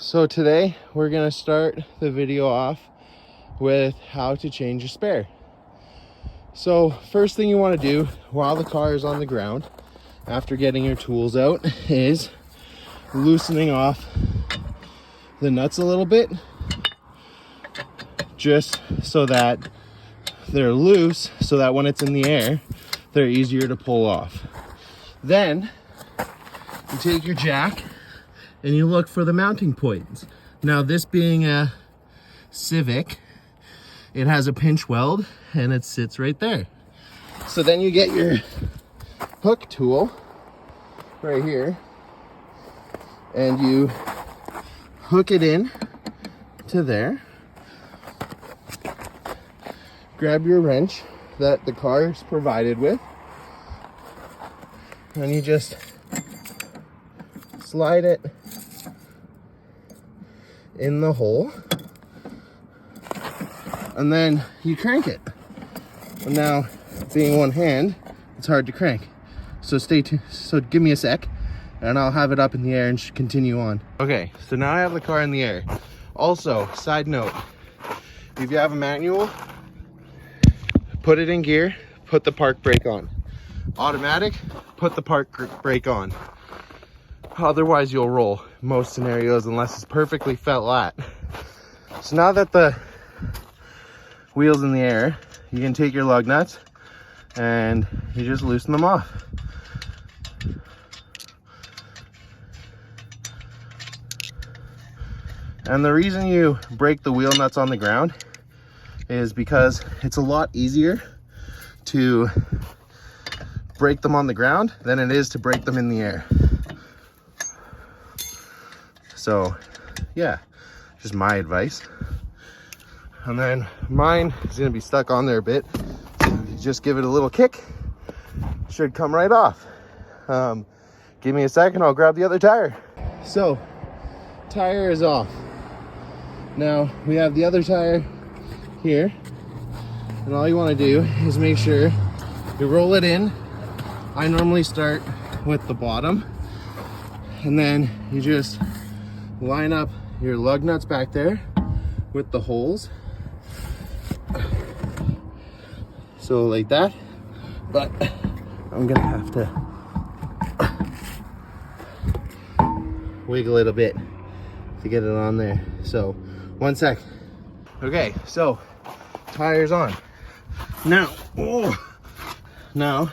So today we're gonna start the video off with how to change a spare. So first thing you want to do while the car is on the ground after getting your tools out is loosening off the nuts a little bit, just so that they're loose, so that when it's in the air they're easier to pull off. Then you take your jack and you look for the mounting points. Now, this being a Civic, it has a pinch weld and it sits right there. So then you get your hook tool right here and you hook it in to there. Grab your wrench that the car is provided with and you just slide it in the hole and then you crank it. And now, being one hand, it's hard to crank, so stay tuned. So give me a sec and I'll have it up in the air and continue on. Okay, so now I have the car in the air. Also, side note, if you have a manual, put it in gear, put the park brake on. Automatic, put the park brake on. Otherwise you'll roll most scenarios unless it's perfectly flat. So now that the wheel's in the air, you can take your lug nuts and you just loosen them off. And the reason you break the wheel nuts on the ground is because it's a lot easier to break them on the ground than it is to break them in the air. So yeah, just my advice. And then mine is gonna be stuck on there a bit. So you just give it a little kick, should come right off. Give me a second, I'll grab the other tire. So, tire is off. Now we have the other tire here. And all you wanna do is make sure you roll it in. I normally start with the bottom. And then you just line up your lug nuts back there with the holes. So like that, but I'm gonna have to wiggle it a bit to get it on there. So one sec. Okay, so tires on. Now, now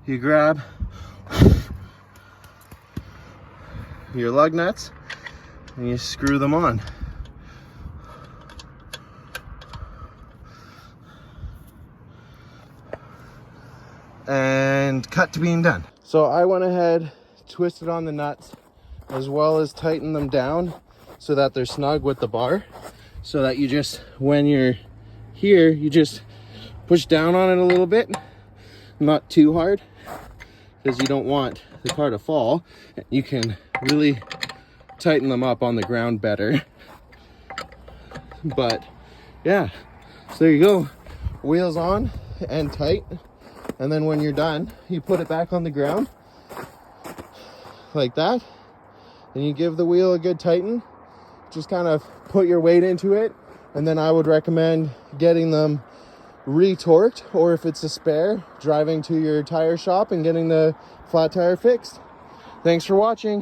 you grab your lug nuts and you screw them on. And cut to being done. So I went ahead, twisted on the nuts, as well as tighten them down so that they're snug with the bar, so that you just, when you're here, you just push down on it a little bit, not too hard, because you don't want the car to fall. You can really tighten them up on the ground better. But yeah, so there you go, wheels on and tight. And then when you're done, you put it back on the ground like that, and you give the wheel a good tighten. Just kind of put your weight into it, and then I would recommend getting them retorqued, or if it's a spare, driving to your tire shop and getting the flat tire fixed. Thanks for watching.